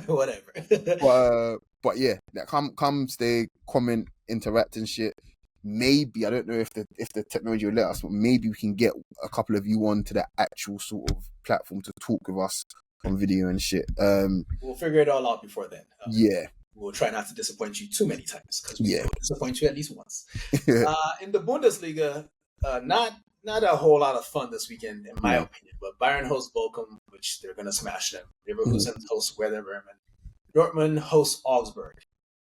Whatever. But yeah, come stay, comment, interact and shit. Maybe I don't know if the technology will let us, but maybe we can get a couple of you on to the actual sort of platform to talk with us on video and shit. We'll figure it all out before then. Yeah. We'll try not to disappoint you too many times because we will disappoint you at least once. In the Bundesliga, not a whole lot of fun this weekend, in my opinion. But Bayern hosts Bochum, which they're going to smash them. Leverkusen hosts Werder Bremen. Dortmund hosts Augsburg.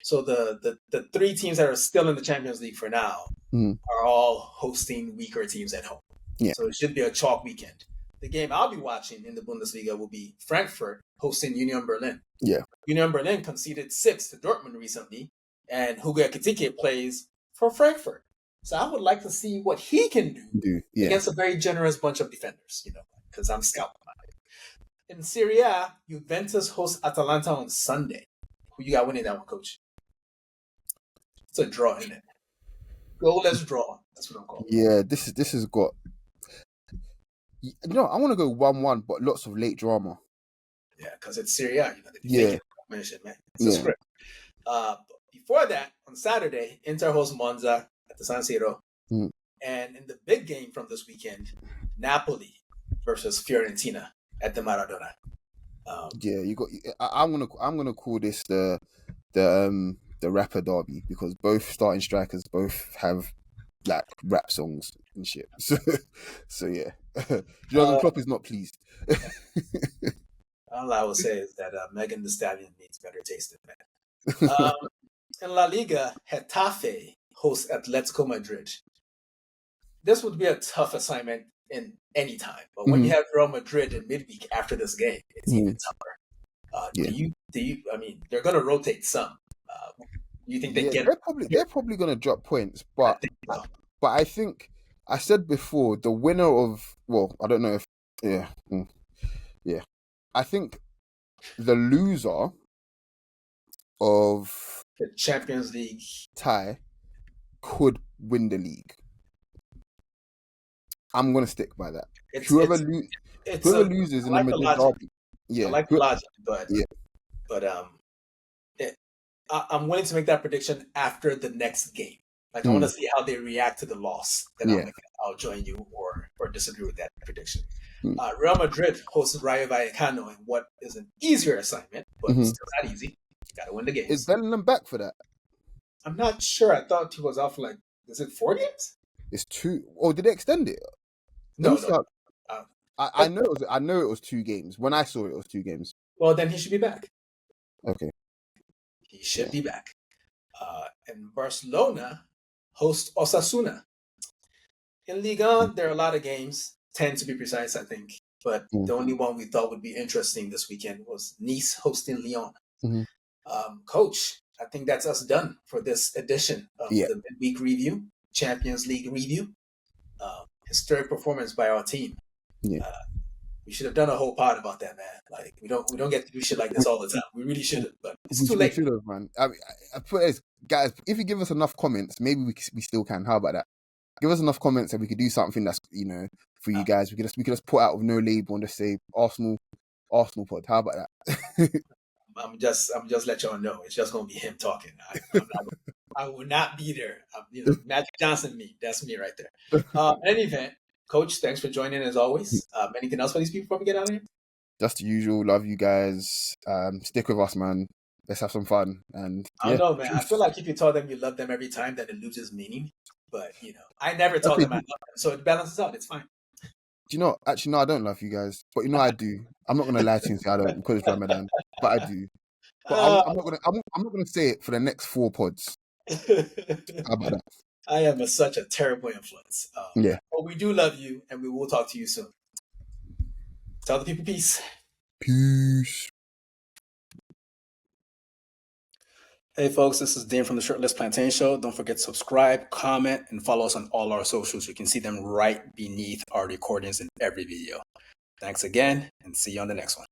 So the 3 teams that are still in the Champions League for now are all hosting weaker teams at home. Yeah. So it should be a chalk weekend. The game I'll be watching in the Bundesliga will be Frankfurt hosting Union Berlin. Yeah. Union Berlin conceded 6 to Dortmund recently, and Hugo Ekitike plays for Frankfurt. So I would like to see what he can do against a very generous bunch of defenders, because I'm scouting on it. In Serie A, Juventus hosts Atalanta on Sunday. Who you got winning that one, Coach? It's a draw, isn't it? Let's draw. That's what I'm calling. Yeah, this has got. I want to go 1-1, but lots of late drama. Yeah, because it's Serie A. It's a script. Before that, on Saturday, Inter hosts Monza at the San Siro. And in the big game from this weekend, Napoli versus Fiorentina at the Maradona. You got. I'm gonna call this the the rapper derby because both starting strikers both have like rap songs and shit. So yeah, Jurgen Klopp is not pleased. All I will say is that Megan Thee Stallion needs better taste than that. In La Liga, Getafe hosts Atletico Madrid. This would be a tough assignment in any time, but when you have Real Madrid in midweek after this game, it's even tougher. Do you? I mean, they're going to rotate some. You think they get? They're probably going to drop points, but so. but I think I said before the winner of I don't know if I think the loser of the Champions League tie could win the league. I'm going to stick by that. Whoever loses in the Madrid derby, I like the logic, but I'm willing to make that prediction after the next game. Like I want to see how they react to the loss. Then I'll join you or disagree with that prediction. Real Madrid hosts Rayo Vallecano in what is an easier assignment, but still not easy. Got to win the games. Is Bellingham back for that? I'm not sure. I thought he was off for is it 4 games? It's 2. Oh, did they extend it? No. I know it was 2 games. When I saw it, it was 2 games. Well, then he should be back. Okay. He should be back. And Barcelona hosts Osasuna. In Liga, there are a lot of games, 10 to be precise, I think. But the only one we thought would be interesting this weekend was Nice hosting Lyon. Coach, I think that's us done for this edition of the midweek review, Champions League review. Historic performance by our team. We should have done a whole pod about that, man. Like we don't get to do shit like this all the time. We really should have, but it's too late. We should have, man. I put this, guys. If you give us enough comments, maybe we still can. How about that? Give us enough comments and we could do something that's for you guys. We could just put out with no label and just say Arsenal pod. How about that? I'm just let y'all know. It's just gonna be him talking. I will not be there. Magic Johnson, me. That's me right there. In any event, Coach, thanks for joining as always. Anything else for these people before we get out of here? Just the usual. Love you guys. Stick with us, man. Let's have some fun. And I don't know, man. I feel like if you tell them you love them every time, then it loses meaning. But I never told them I love them, so it balances out. It's fine. Do you know? Actually, no, I don't love you guys, but I do. I'm not gonna lie to you and say I don't because it's Ramadan, but I do. But I'm not gonna say it for the next 4 pods. How about that? I am such a terrible influence. But we do love you, and we will talk to you soon. Tell the people peace. Peace. Hey, folks, this is Dean from the Shirtless Plantain Show. Don't forget to subscribe, comment, and follow us on all our socials. You can see them right beneath our recordings in every video. Thanks again, and see you on the next one.